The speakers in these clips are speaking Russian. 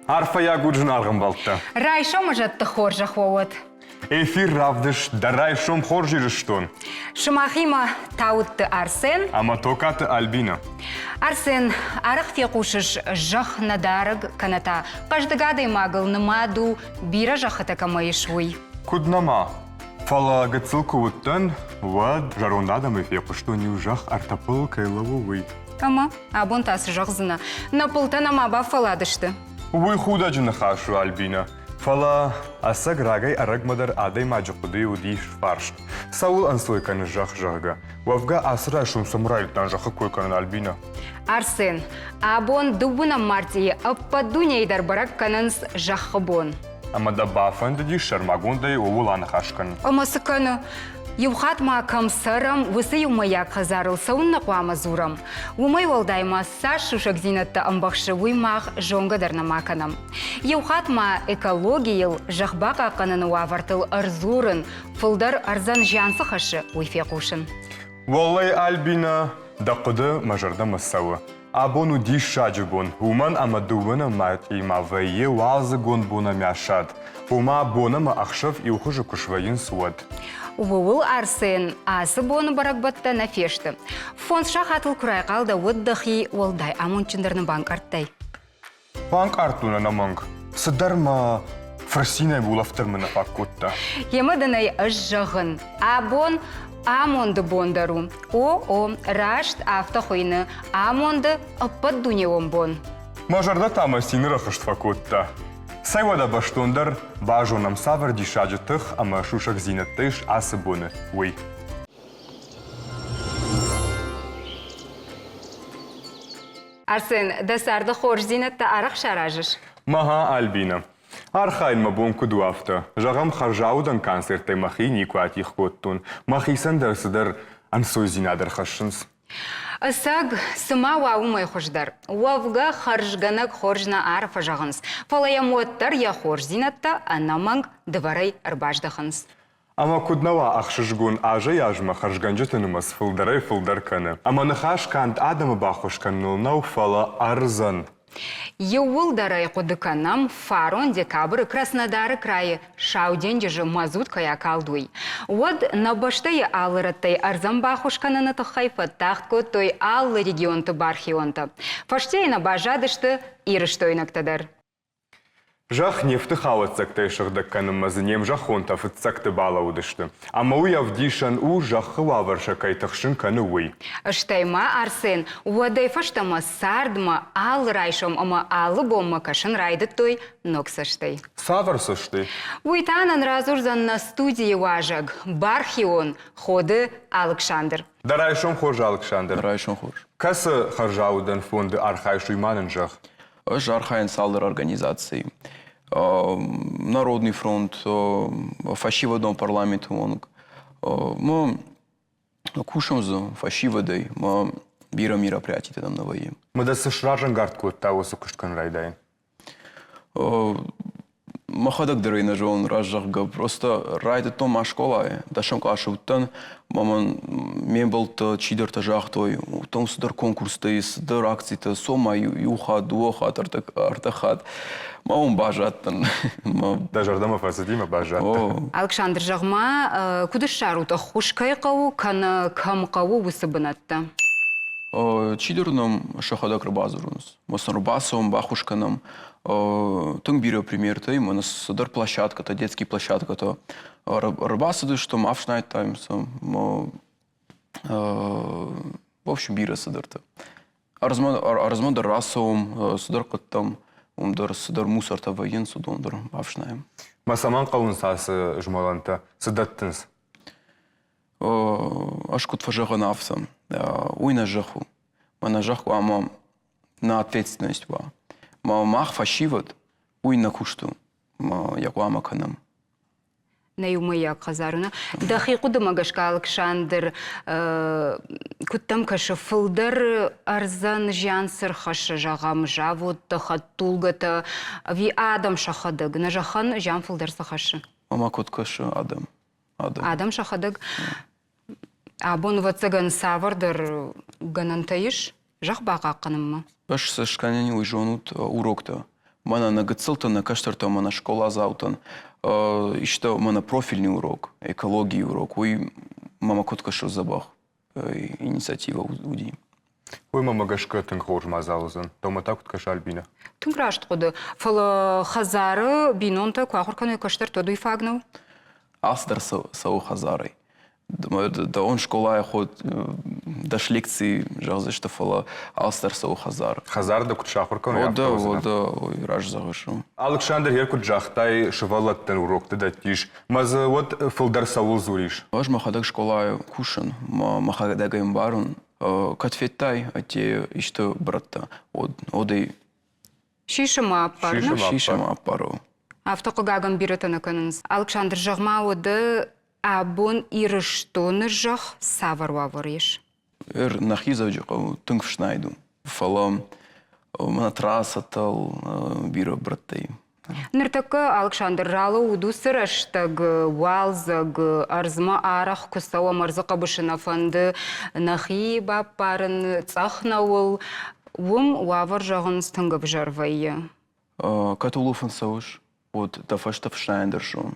Арфа я гуджин алган балта. Райшом ажатты хоржа ховод. Эфир равдыш, да райшом хоржирыштон. Шумахима таутты Арсен. Аматокаты Альбина. Арсен, арах фекушиш жах надараг каната. Каждыгады магыл намаду бира жахата камаишвуй. Куднама. Фала гацилку уттан, вад жарундадам эфеку, что не ужах артапыл кайловый. Ама, абон тас жахзына. Напылтана маба фаладышты. Уй худа джинахашу Альбина. Фала асаг рагай арагмадар адай маджакуды удиш фарш. Саул анслойканы жах жахга. Вавга асра шум самурайлтан жаха койканы Альбина. Арсен, абон дубуна мартии аппадуня идар барак кананс жахабон. Амада бафанды ди шармагундай увуланы хашкан. Амасыканы, Юхат ма камсарам, высы юмая казарыл саунна куамазурам. Умай валдайма сашушак зинатта амбахшы уймах жонгадарна маканам. Юхат ма экологиял жахбака канану авартыл арзурын, фылдар арзан жансы хашы уйфекушын. Валлай Альбина дақыды мажарда масауы. Абону диш шаджибон, уман амадувана мати мавайе вазы гон буна мяшад. Ума бонама ахшав и ухожу кушваин суад. Увыл Арсен, асы боны баракбатта нафешті. Фонд шахатыл күрай қалда өддіхи олдай амунчындарны банк арттай. Банк артуна наманг. Сыдарма фрасинай булафтармына факкутта. Емадынай ажжағын. Абон амонды бондару. О, рашт автохойны. Амонды аппад дунеуым бон. Мажарда тама сины рахышт факкутта. Сайвада баштондар бажонам савар дишаджатых, ама шушак зинаттыш асы боны. Уй. Арсен, дасарды хорж зинатта арақ шаражыш. Маха Альбина. Архайн мабон кудуафта. Жағам харжаудан концерттай махи никуатих коттун. Махи сандар сыдар ансой зинадар хашынс. Асаг сымауа умай хождар. Уавга харжганак хоржна арфа жағынс. Фалая моттар я хорж зинатта, анаманг дыварай арбаждахынс. Ама куднава ахшышгун ажа яжма харжганжатынымас фылдарай фылдарканы. Ама нахаш кант адама бахушканныл науфала арзан. Еуыл дарай кудыканам фарон декабрь Краснодары крайы шауден же мазут кая калдуй. Вот на баштай алыраттай арзан бахушкананы тухайфа тахтко той аллы регионты бархионта. Фаштейна бажадышты ирыштойнактадар. Жах нефті хауатсактай шырдакканым мазынем жахонта фытсакты бала удышты. Ама уявдишан у жахы ваварша кайтықшын каны уй. Штайма Арсен, уадай фаштама сардма ал райшом, ама алы бомма кашын райды той ноксаштай. Саварсышты. Уйтанан разурзан на студии важаг, бархион, ходы Александр. Да райшом хоржа Александр. Райшом хорж. Касы харжаудан фонды архайшу иманын жах? Архайн салдыр организации. Народный фронт, фашива дом парламента монг. Мы кушаем за фашива дай, мы бира мероприятия там навоим. Мы да сышражан гартку того сукушткан райдайн. Махадак дырайна жон разжахга просто райда тома школа. Дашам кашу уттан, маман мен болта чидерта жахтой, том судар конкурстай, судар акцията, сома юха, дуоха, артахат. Маман бажаттан. Да жардама фасадима бажатта. Александр жағма, кудыш шарута хушкай қау, кана кам қау высыбынатта? Чидернам шахадак рыбазурунс. Масан рыбасовым, бахушканам. Тунг бирю пример-то, у нас судар площадка, то детский площадка, то рыбасады, что мавшнайт таймса. В общем, бира судар-то. Арзмодар расовым, судар коттам, судар мусор-то воен судондар мавшнаем. Масаман қауын сасы жумаланта судаттынс? Ашкут фажага навсам. Уй на жаху. На жаху, ама на ответственность ва. Мах фашиват, уй на кушту. Якуама канам. На юмая казарына. Дахи кудымагашка Александр Куттам кашы фылдар арзан жансыр хашы жағам жавуд хаттулгата ви адам шахадык. На жахан жан фылдар сахашы. Мама коткашы адам. Адам шахадык. Абон вацаган савардар ганантайыш жақ бақа қанымма. Баш сашканен уйжонут урокта. Мана на гыцылта на каштарта мана школа заутан. Ишта мана профильный урок, экология урок. Уй мама коткашы забах. Инициатива уди. Уй мама гашка тың хор мазалызын. Дома так каша Альбина. Тың рашт қоды. Фалы хазары бинонта куақырканы каштар тоду ифагнау? Асдар сау хазарой. Да он школа ход даш лекции жазы что фала Асдар сау хазар. Хазар да кут шахуркан. Ода, ой, раж загышу. Александр Еркут жахтай шывалаттан урокты да тиш. Мазы вот фылдар саул зуриш. Ваш махадак школа кушан, махадага им барун. Катфеттай, а те ишто братта. Одай Шишыма аппарна? шишама аппару. Автоқы гаган биретана каныныз. Александр жағма оды абон ирыштоны жақ савар-вавар еш. Нахиза жака тынг вшнайду. Фала мана трасса тал бира браттай. Ныртакы Александр ралы уду сыраштаг валзаг арзма арах кусауа марзықа бышына фанды нахи баппарын цахнауыл вум вавар жағын стыңгып жарвайы. Катулуфан сауш. Вот да фаштав шнайдер шон.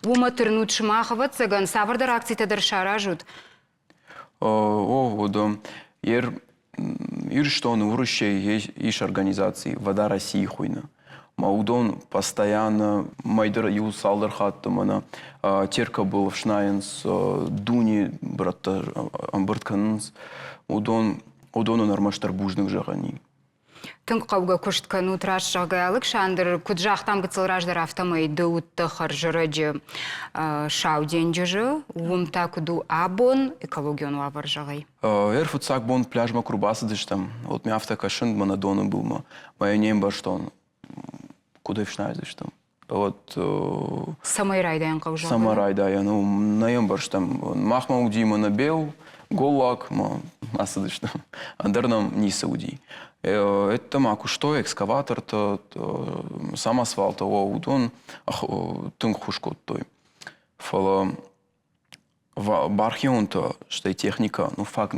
Вума тырнут шмахова цыган савардар акцията дыршара жут. Вот что он уруще иш организации Вода России хуйна. Маудон постоянно майдер юсалдер хатта мана терка был в шнайнс дуни брата амбертканс удон нормаштар бужных жагани. Тынг қауға күшткану траш жағы Александр күд жақтам гыцылраждар автомай дұутты қаржырыжы шауден жыжы, умта күду абон экологион вавар жағай. Футсак бон пляжма курбасы дыштам. Вот меня автокашын мана доны был ма. Моя нем баштон. Куда вшнай дыштам. Вот Самайрайдаyan қау жағай. Самарайдая. Ну, наем баштам. Махма уди мана бел, голлак, ма асыдыштам. Андернам не сауди. Это маку что экскаватор то сам асфальт он тынг хушкот той фала бархион то что и техника ну факт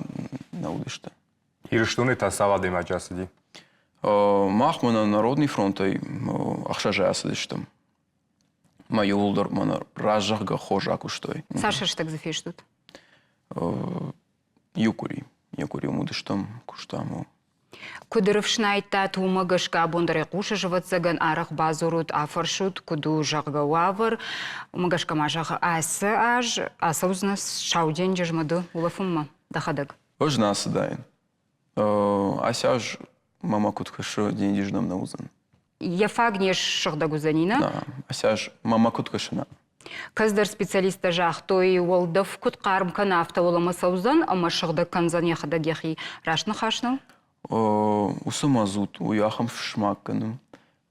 наудышта Ирыштоны та савады маджасыди. махмана народный фронт ай ахшажа асыдыштам майолдар мана ражага хожаку штой Саша штаг зафиш тут? юкури мудыштам куштаму. Күдіріп шнайта тума гышка абондаре қушы жыватсаган арах базурут афаршут күду жағға вавар. Умагашка мажаға асы аж, асы узнас шауден жажмады улафымма дахадык. Ож насы дайын. Асяж мама куткашы денежным наузан. Яфагнеш шықда гузанина? Асяж мама куткашына. Каздар специалиста жақ той олдов күт қарым кана авто олама саузан, ама шықда канзан яхада гехи рашны хашнау? Усы мазут, уяхам в шмакканым.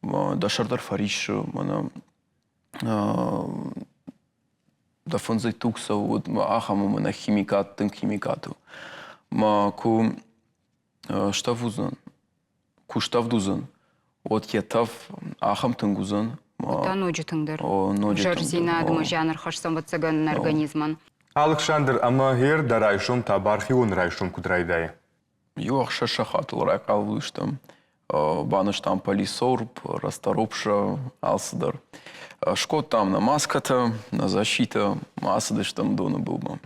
Дашардар фаришо, мана да фонзай тукса, вот ахаму мана химикат, тын химикату. Ма ку штавузан, ку штавдузан. Вот етав ахам тынгузан. Та ноджи тыңдар. Ноджи Жарзина адыма жанр хашсан ватсаган организман. Александр, ама хер да райшум та бархион райшум кудрайдай. Юах шашахатул райкал выштам. Баныштам полисорб, расторопша, алсыдар. Шкот там на маската, на защита, масыдыштам доны был бы.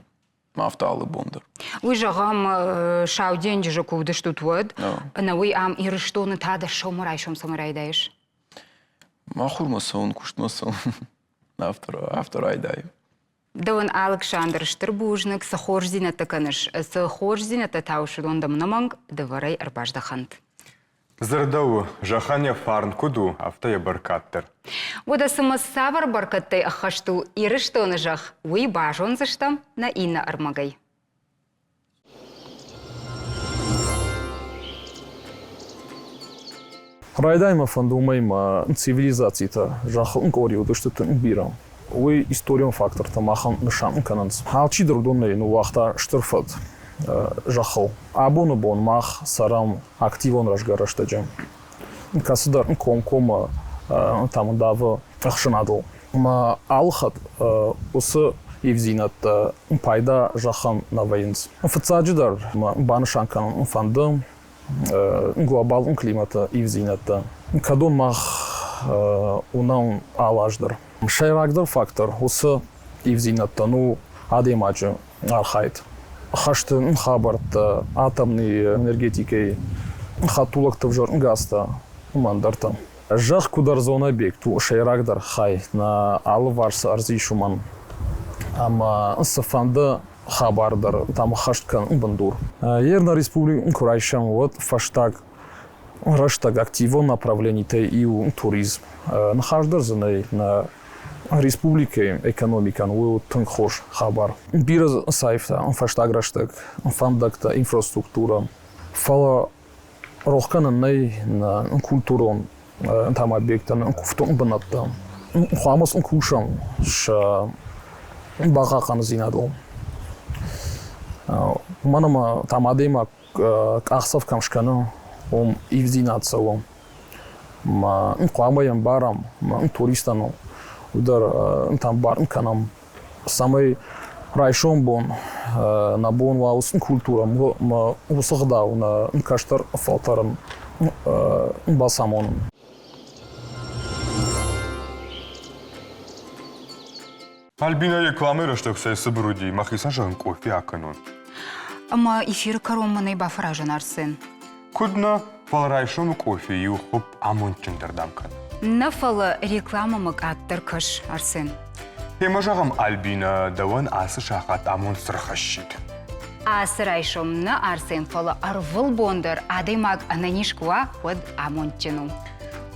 Мафталы бондар. Уй жағам шауден жыжы кувдыш тут вод. На уй ам ирыштоны тада шома райшум самарайдайш. Махурмасон, куштмасон. Автор айдай. Даван Александр Штырбужник сахорзина таканыш. Сахорзина татаушы дондамнаманг даварай арбаждахант. Зардау, жаханя фарн куду, автая баркаттер. Вода самасавар баркаттай ахашту ирыштоны жах. Уй бажон заштам на инна армагай. Райдайма фандумайма цивилизацията жахын корио дыштытын бирам. Уй историон фактор тамахан нышам кананс. Халчи дурдонны ну вахта штырфат. жахал. Абону бон мах сарам активон рашгараштэджэм. Касыдар комкома там давы ахшынадыл. Ма алхат усы ивзинат пайда жахан навайынс. Фацаджидар баншанкан фандым глобал климата ивзината. Кадон мах унам алаждар. Шайрагдыр фактор усы ивзината ну адемаджы архайт. Хашты хабарт атомный энергетикой хатулактов жор гаста мандартам. Жах кудар зона бек ту шайрагдар хай на алварса арзишуман. Ама сафанда хабардар там хашткан бандур. Ерна республика Курайшам вот фаштаг раштаг активон направлений ТИУ туризм. Нахаждар занай на республике экономикан у тынхош хабар. Бираз сайфта фаштаг раштаг фандакта инфраструктура. Фала рохканан най на культурон там объектан куфтон банатта. Хуамас кушам ша багақан зинадол. Манама там адема ахсав камшкану ивзинатсавом. Ма хуамаям барам туристану удар там барн канам самый райшон бон на бон ваус культура ма усагдау на каштар фалтарам басамон. Альбина рекламира, что все собруди, махисан жан кофе аканон. Ама эфир коромманый бафражан арсын. Кудна палрайшому кофе и ухоп амончендердамкан. Нафала реклама мактар кыш арсын. Хемажагам Альбина даван асы шахат амон сырхашит. Асырайшом на арсын фала арвыл бондар адаймаг ананишкуа под амончину.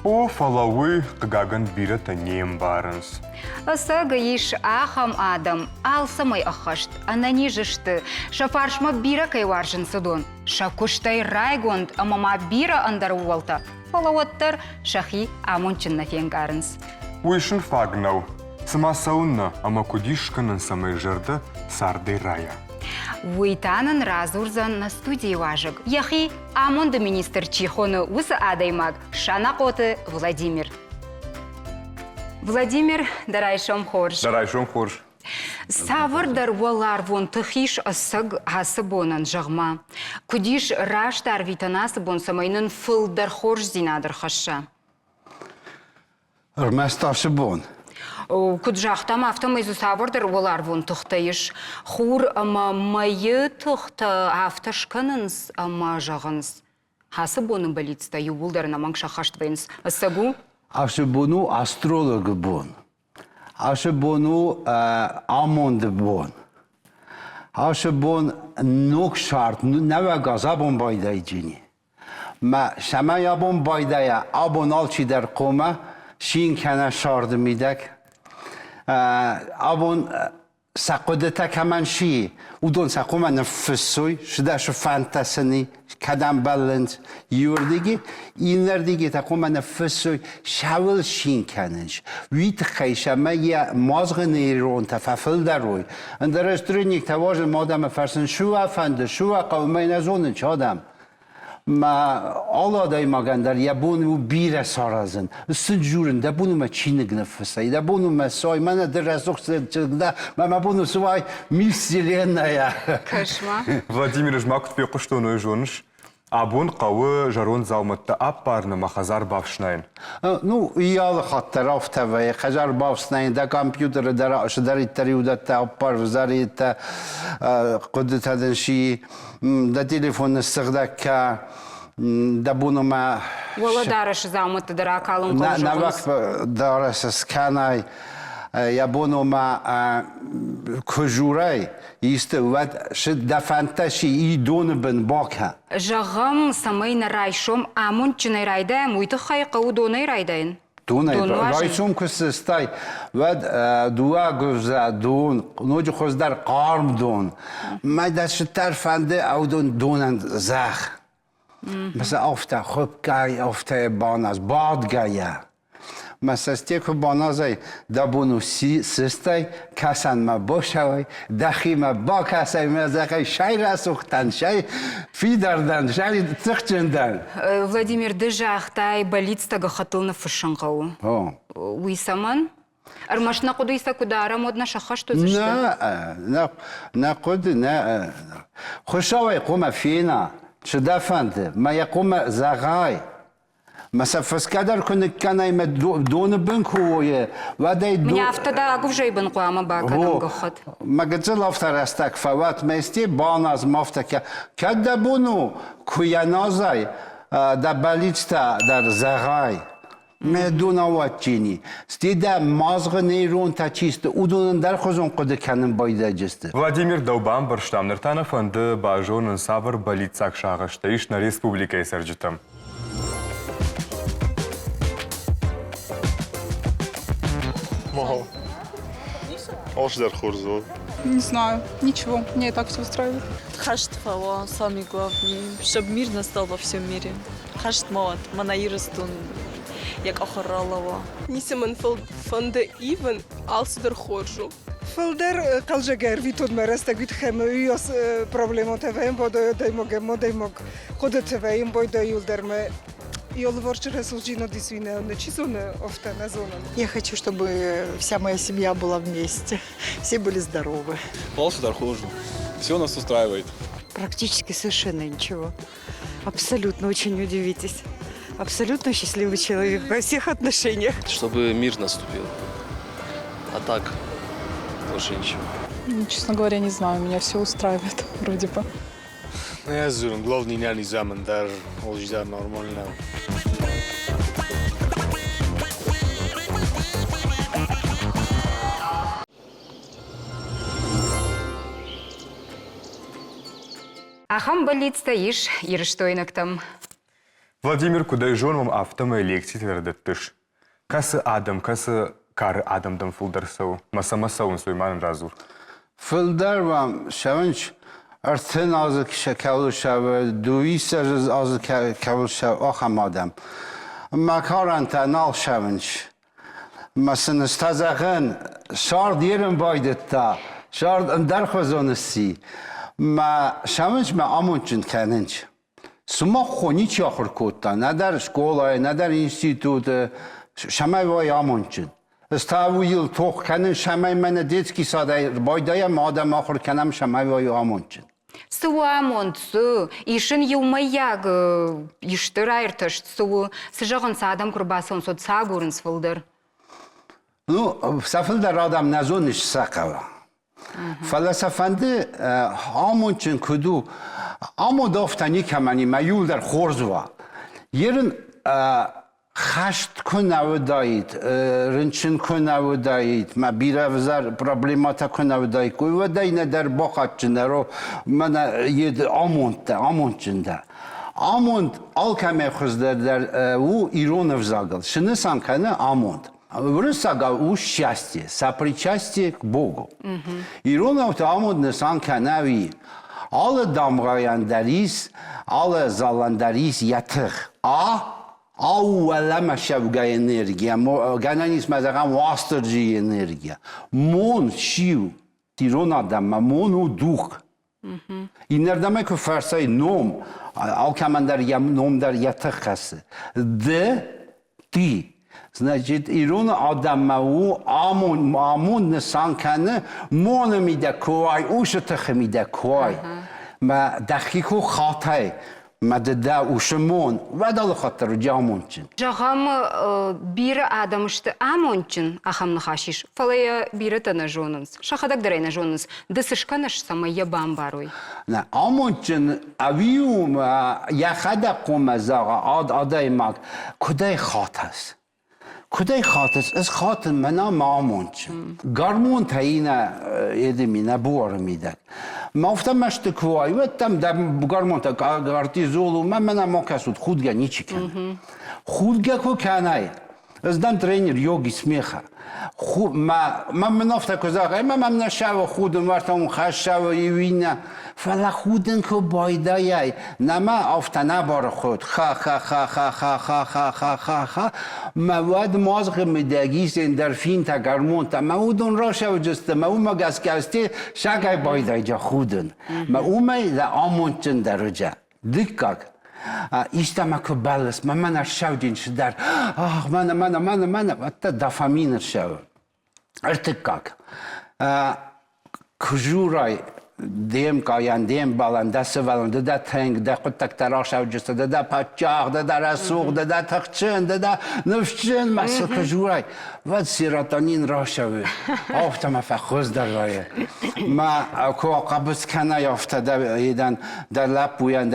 О фалауы кагаган бирата нем барынс. Асага иш ахам адам алсамай ахашт ананижышты шафаршма бира кайваржын судон. Шакуштай райгонд амама бира андар уолта. Фалауаттар шахи амончин нафенгарынс. Уишын фагнау. Сама саунна, ама кудишканын самай жырды сарды рая. Уйтанын разурзан на студии важык. Яхи амонды министр Чихоны усы адаймаг Шанакоты Владимир. Владимир, дарайшом хорш. Дарайшом хорш. Савырдар валар вон тыхиш асыг асы бонан жағма. Кудиш раштар витанасы бон самайнын фылдар хорш зинадыр хаша. Рместашы бон. Куджахтам автомайзу савырдар валар вон тұқтайыш. Хур ама майы тұқта авташканынс ама жағынс. Хасы бонын балицта юбулдарына маңша хаштвайынс. Асагу? Ашы бону астрологы бон. Ашы бону амонды бон. Ашы бон нок шарт, нәвә газа бон байдай жini. Ма шамая бон байдая абон алчи дар кома, шин кәне шарды мидек. Абон سقودتا كمان شيء ودون سقوما نفسوي شداش فانتاسني كدام بالانس يورديجي ينرديجي تقوما نفسوي شاول شين كانش ويت خيشة ما يا مازغني رون تفافل دروي اندرسترينيك تواجد مادام فرسن شو افند شو قومي نزون چادم ما الله دايما قندر يبونو بيره سارزن سجورن دبونو ما چينگ نفسي دبونو ما ساي من درسوق سجدا ما بونو سواي ميسيلنا يا كشما Владимир жмакут пе куштону жонш абун قوي جارون زاومتتا ابارنا مخزار بافشناين ну يال خاطر افتوي خزار بافشناين دا كمبيوتر در اشداري تريودا تا بار وزاريتا قدرت هذا شيء دا تليفون استخداك دا بونو ما والله دارش زعمت درا كالون на вак дарас сканай я бонو ما كجوراي يستواد شد دا فانتاشي يدون بن باكها Жағым самайна райшом амун чынай райда муйты хайқа удонай райдайын. دونای رایشون کسستای و دوا گذر دون نوج خوز در قارم دون ما دست ترفنده او دونند زخ مثل افته خوب گای افته بان از باد گایه مساستی که بانازای دبونو سیستای کسان ما باشوی دخی ما با کسای مزاقای شای رسوختن شای فی دردن شای تخچندن Владимир дыжахтай болицтага хатылны фышынғау. Уйсаман? Армашна кудыйса кудара модна шаха что за что? نه قد نه خوشاوی قوم فینا چه دفنده ما یقوم زغای مثلا فسکدر کنه کنای ما دون بنکویه و دای دو Меня автода агувжай бен қуама бакадам гохат. ما گذل افتر استک فوت میستی بان از مفته که کده بونو کویانازای در بلیچتا در زغای میدون آوات چینی ستیده مازغ نیرون تا چیست او دونن در خوزون قده کنن بایده جسته Владимир Даубан Барштамнертанов анды бажонын сабыр балицак шағыштайыш на республика есерджітім. Мало. Ождар Хурзу. Не знаю, ничего, мне и так все устраивает. Хашт фала, самый главный, чтобы мир настал во всем мире. Хашт мат, манаирастун, як охоралова. Нисеман фонде ивен алсдер хоржу. Филдер калжагер витод мересте гит хемиос проблемотевем бодо даймог ходетевем бойда юлдерме Йолворч резулджино дисвине на чизоне офта на зону. Я хочу, чтобы вся моя семья была вместе, все были здоровы. Ождар Хурзу. Все нас устраивает. Практически совершенно ничего. Абсолютно очень удивитесь. Абсолютно счастливый человек во всех отношениях. Чтобы мир наступил. А так, больше ничего. Честно говоря, не знаю, меня все устраивает вроде бы. Ne znam, glavni njani zaman dar Ождар normalno. Ахам болицта иш ирыштойнактам. Владимир Кудайжон вам автома лекции твердеттыш. Касы адам, касы кары адамдам фулдарсау. Масамасаун суйман разур. فلدر و شونج ارتن از کشکول شو دویست از کول شو آخم آدم مکارن تنال شونج مثلا استازغن شار دیرم بایدت تا شار در خوزونستی ما شونج ما آمونچن کننج سما خونی چی آخر کودتا نه در شکولای نه در اینستیتوت شمای وای آمونچن استاویل توخ کنن شمای من دیتکی ساده بایدای ما آدم آخر کنم شمای وای آمونچن Суамонцу, ишин юмаяг, иштырайртыш, су, сыжағын садам курбасын сот сагурын свылдыр. Ну, сафылдар адам назониш сақава. Фаласафанды амончын күду, амо дофтани камани маюлдар хорзва. Ерін خشت کنه دایید، رنچن کنه دایید، ما بیرافزار پروبلماتا کنه دایید. کوی و داینه در باقت چنده رو من ید آموند چنده. آموند آل کمی خزده در او ایران افزاگل. شناسم کنه آموند. ورساگل او شیستی، سپریچستی к Богу. ایران اوت آموند نسان کنه وی. آل دامغایندریس، آل زالندریس یتخ. اولما شبگه انرژیا گنانیس مثلا واسترجی انرژیا مون شیو تیرون آدم مون و دوخ این نردمه که فرسای نوم آلکمان در نوم در یتخ هسته تی значит ایرون آدم او آمون نسان کنه مون میده کوای اوش تخ میده کوای ما دقیقو خاطای مدده ушмон вадал хатыр жамончын. Жағам бирі адамышты амончын ахамны хашиш. Фалая бирі тана жонынс. Шахадак дарайна жонынс. Дысышканаш самая бамбаруй. На амончын авиум яхада қомазаға адаймак кудай хатас. Кудай хатас از خاتم منا مامونچن. گارمون تایینا едемина буармидак. Мафта маштыквай, вот там да гармонта гартизолу, мамена мокасут худга ничикен. Худга ко канай. Здам тренер йоги смеха. ما من نفته کزاق من نشاو خودم ورتم خشاو ایوینا فلا خودن که بایدایی نما افتنه بار خود خا خا خا خا خا خا خا خا خا خا مواد مازق مدگی سندرفین تا گرمون تا مودون را شو جسته ما اون مگسکسته شگای بایدایی جا خودن ما اومه دا آمونچن درجه دکاک ایستم که بالس من شودین شدر من حتی دفامین شو ارتکاک کجورای دیم کایان دیم بالان دست ولان ده تنگ ده قد تک تراش او جسته ده پچاق ده رسوق ده تخچن ده نفچن مثل کجورای و سیراتانین را شوه آفتا ما فخوز در رایه ما که قبض کنه یافته در لب بوین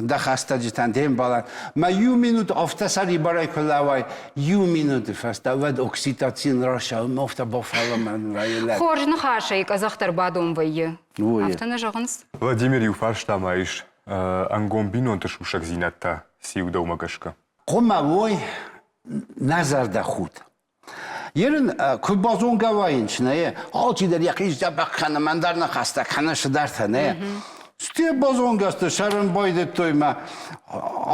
ده خسته جتن دیم بالان ما یو مینوت آفته سری برای کلاوای یو مینوت فسته ود اکسیتاتین را شوه مفته بافالا من رایه لب خورج نخاشه از اختر بعدم ویه افتنه жағыныз? Владимир Юфарштамайш, ангомбино тышушак зинатта, сиуда умагашка. قم وای نظر در خود یرن که بازون گواهینش نه آلچی در یقیش جبه خانه من در نخسته خانه شدر تا نه ستی بازون گسته شرن باید توی ما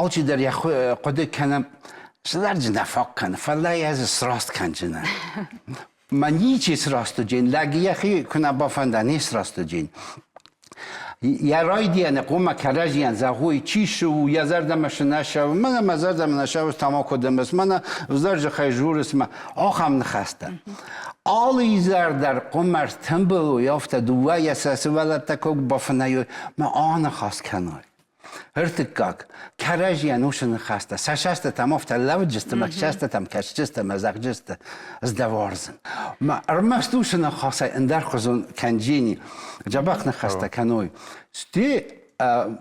آلچی در یقی قده کنم شدر جنه فاق کنه فلای از سراست کن جنه من هیچی سراست جین لگه یقی کنه بافنده نیست راست جین یا رای دیانه قوم کرجیان زهوی چی شو یا زردمش نشو من زردم نشو تمام کدم است من زرج خیجور است من آخم نخسته آلی زردر قمر تنبل و یافته دوای اساس ولد تکوک بافنه من آن خواست کنار ارتکاک کرجیان اوش نخسته سشست تمام افته لو جسته مکشسته تم کش جسته مزق جسته از دوارزن ما ارمست اوش نخواسته اندر خزون کنجینی جبخ نخسته کنوی ستی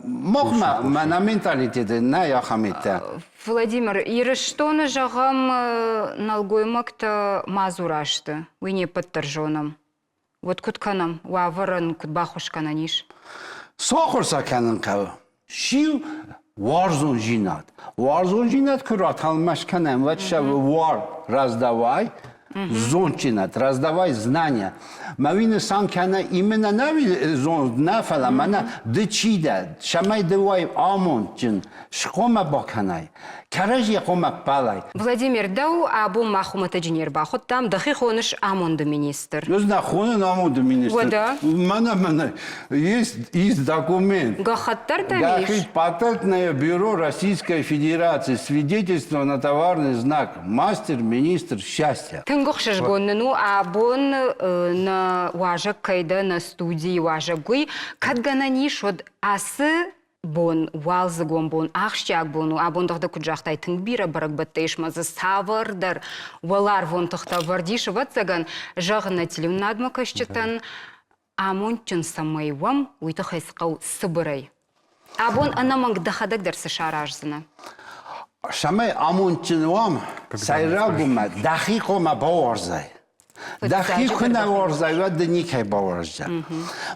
مغمه من مенталитет نه یا خمیته Владимир, ирыштоны жағам налгоймакта мазурашты, уйне подтаржоном. Вот кутканам, уавырын кутбахушкана ниш. ساخرسا کنن قو شیو وارزون جینات که را تلمش کنن و چه وار раздавай зончинат, раздавай знания. Мавина сан кана именно нави зон нафала мана дчида, шамай девай амончин, шкома баканай. Караж якома палай. Владимир, дау абу махумата джинер бахот там дахи хоныш амонды министр. Нужно хонын амонды министр. Вода. Мана есть документ. Гахаттар тамиш. Гахит патентное бюро Российской Федерации, свидетельство на товарный знак, мастер, министр счастья. Тынгохшаш гонну абон на важак кайда на студии важагуй кадганани шод асы бон валзагон бон ахшак бону абон дагда куджахтай тынгбира баракбаттайш мазы савардар валар вон тахта вардиш ватсаган жагна телевнадма кашчатан амончын самайвам уйта хайсқау сыбырай абон анаманг дахадак дарсы шаражзына شما امونچنوام سایرابوم دقیق ما باورزای دقیق نوارزای و دنی که باورزای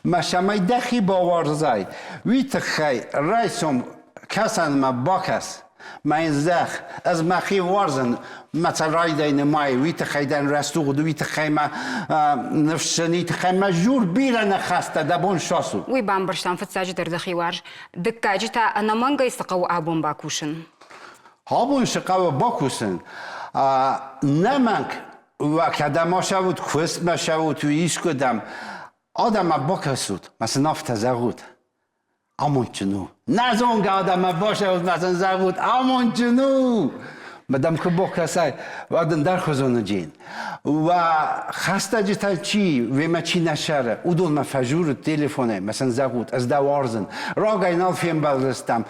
ما شما دقیق باورزای ویت خی رئیسم کسان ما باکس ما این زخ از مخی وارزن مثلا رای دین مای ویت خی دن رستوق دو ویت خی ما نفشنی خی ما جور بیره نخسته دبون شاسو وی بامبرشتان فتساجی در دخی وارج دکاجی تا انامانگای سقو آبون باکوشن هابون شقاو باکوسن نمک و کدام شود خست ما شود و ایش کدام آدم باکسود مثلا نفت زغود آمون چنو نزونگ آدم باشود مثلا زغود آمون چنو مدام که باکسای و آدم در خزون جین و خسته جتا چی و ما چی نشره اودون ما فجور تلفونه مثلا زغود از دوارزن راگای نالفیم بلستم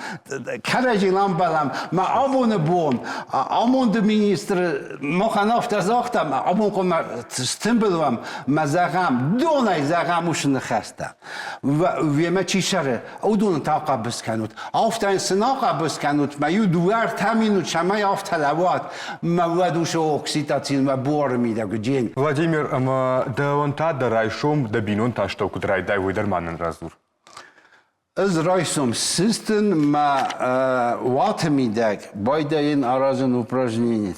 کرجی لام بلم ما آبون بوم آمون دو مینیستر مخنافت از آختم آمون که ما ستنبلوم ما زغم دونای زغموش نخسته و ما چی شره اودون تاقا بسکنود آفتان سناقا بسکنود ما یو دوار تامینود شمای آفت لوات موادوش اکسیتاتین و بور میده گجین Владимир, ама да он та да райшом да бинон та што кудрай дай войдерманен разур. از رایسم سیستم ما وات میده باید این آرازن упражнение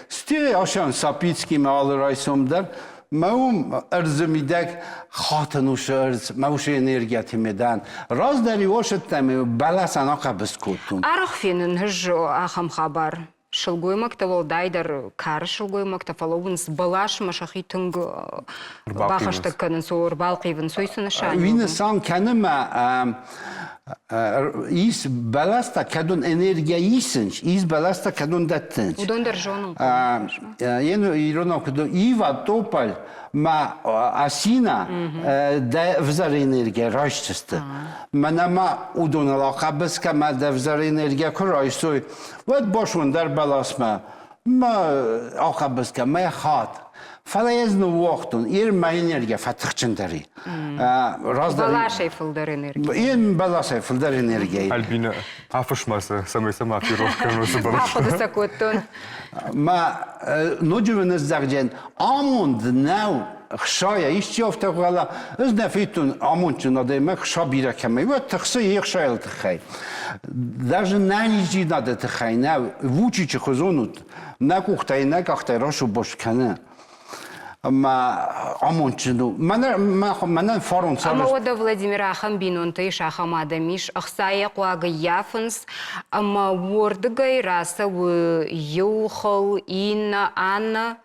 Stil aşan Sapitski mi alır aysomdar. Mevum erzimidek hatınuşu erz, mevuşu enerjiyeti meden. Razdari oşettemi belasan akabız kutun. Арах фенін жүж ахам хабар. Шылгоймак та волдайдар кар шылгоймак та фаловынс балаш машахи түнг бахашты көнін сор балқивын сойсыны шайын. Vine san kendime is belasta kadın enerjiye iyisinç. Is belasta kadın dettinç. Удондар жонын. Yeni iron okudu. Iva topal ma asina de vzar enerjiye raşçıstı. Manama udon alaka biska ma de vzar enerjiye kuraysoy. Ve boşun der belasma. Ma alaka ma hat. فلا يزنو وقتون إير ما إنرجع فتحشن داري. Балашай фылдар энергия. إير بلاشة فلدر إنرجع. Альбина, афыш масы, самый сама пирожка масы балаш. Папа досакоттон. ما نجوم نزدجن آموند ناو خشايا يشتيوف تقولا إز نفيتون آموند جناده ما خشابيرا كمي وتخصي يخشايل تخي. даже نانيجي ناده تخي ناو وچي چخزونود ناكوختاي ناكاختاي راشو باش کنه. ما амончину манан форумса Ама ода Владимира Ахамбинун ты шахам адамиш ахсая куага яфнс ама вордгай раса у юхал инна анна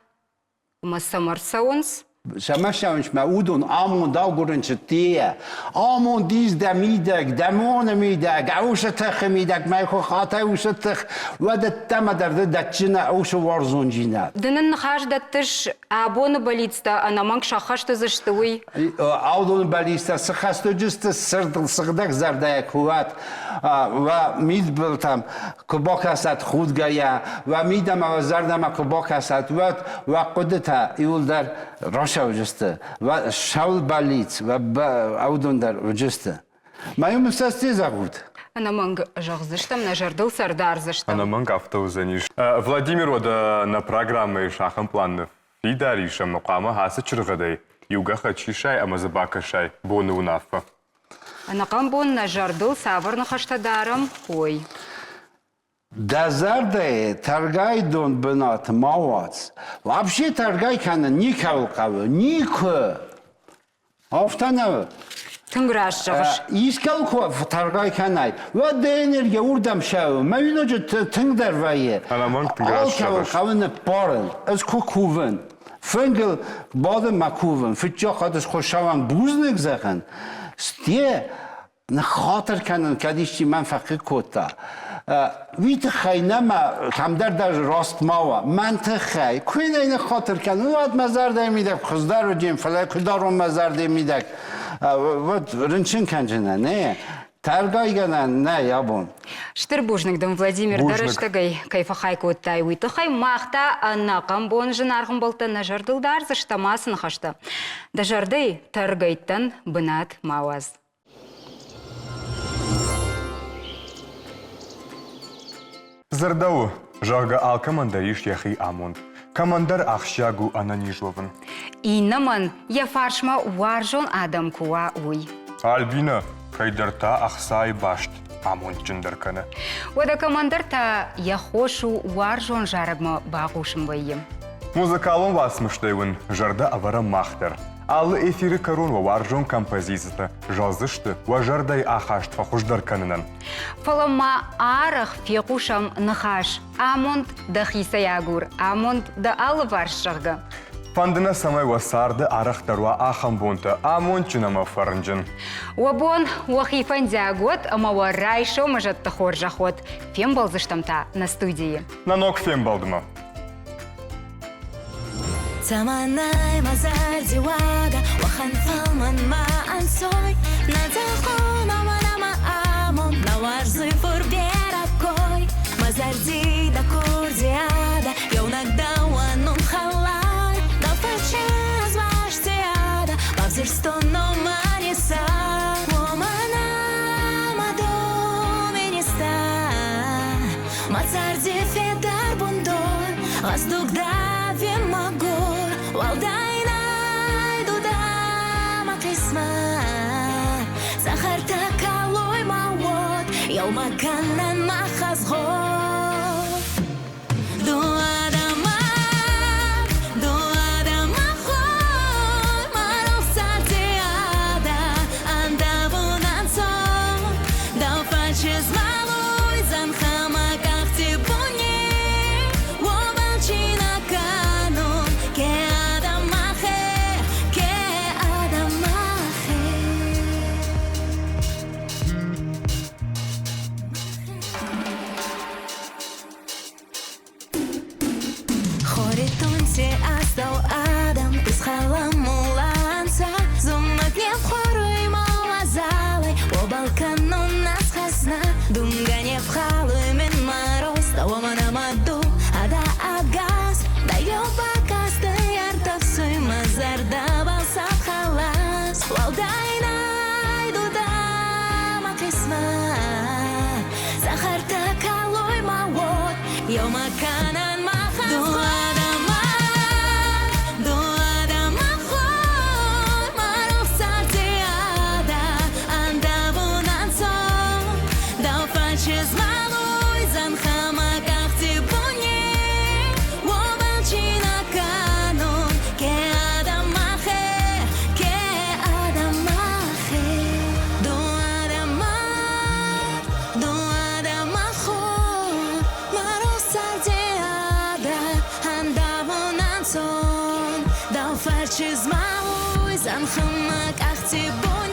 масамарсаунс Samashawns ma udon amon daugurn chtia amon dies da midag da mon midag ausatach midag ma khata ausatach wada tamadar da china aus warzonjina Дынын хаш даттыш абоны болитста анаманг шахашты заштуй. аудон балиста схасто just сырдыл сыгдак зарда куват ва мидбл там кубокасат худгая ва мидама зардама кубокасат ва qudta yulдар Рашаужсты, ва шаул балиц, ва аудондар ужсты. Моим састе загут. Анаманг жагзыштам нажардыл сардар зыштам. Анаманг автоузаниш. Владимир ода на программы шахам планов. Фидариша мукама хасы чыргыдай. Юга хачишай амазабакашай бону унафа. Анакам бон нажардыл саварны хаштадарам хой. Дазарде торгай дон бенат мавац. Вообще торгай кана никау кавы, нику. Афтанавы. Тынграш жагыш. Искал ко торгай канай. Ва да энергия урдам шау. Мавино же тыңдар вае. Анаманг тынграш жагыш. Кавыны парыл. Аз кукувын. Фэнгл бады макувын. Фитчо хадыс хошаван бузник захан. Сте на хатер канан кадишчи манфақи кота. ویت خیلی کم در راست ماوا منطق خی کوین این خاطر کن وقت مزرده میده خزدار و جیم فلای کدارو مزرده میده وقت رنچین کنجنه نه ترگای گنن نه یابون Штырбужныкдым Владимир дарыштагай кайфахай коттай уйтыхай махта анакам бон жынарғым болты нажардылдар зыштамасын хашты. Дажарды таргайттан бынат мауаз. Зардау, жага ал командариш яхи амонд. Командар ахшагу ананижовын. Иннаман я фаршма варжон адам куа уй. Альбина, хайдарта ахсай башт амонд чындарканы. Ода командарта я хошу варжон жарагма бағушым байым. Музыкалын васмыштайвын, жарда авара махтар. Аллы эфирі корон варжон композицията, жазышты, важардай ахашт фахуждарканынан. Фалама арах фекушам нахаш, амонд да хисаягур, амонд да алы варшырға. Фандына самай васарды арахтаруа ахамбонта, амонд чынама фарынжын. Уабон уахифан диагот, ама варайшо мажатты хоржахот. Фем балзыштамта на студии. Нанок фем балдыма. تمناي مازال زواجة وخنفل من ما أنسوي نتاخون وانا ما آمون نوار زفر بيركوي مازال زيدا كور زيادة يونك دوانو مخلاي دفتشاز باش زيادة بغزر ستونو مانيسا ومانا ما دومي نستا مازال زفر دار بندور غزدوك دافي مغور والداينا دودا ما قسمة سخرتك علوي موت يوم كان ما خزغور دوادا ما son. Da falsch ist Maui, san Chamak, 80 Boni.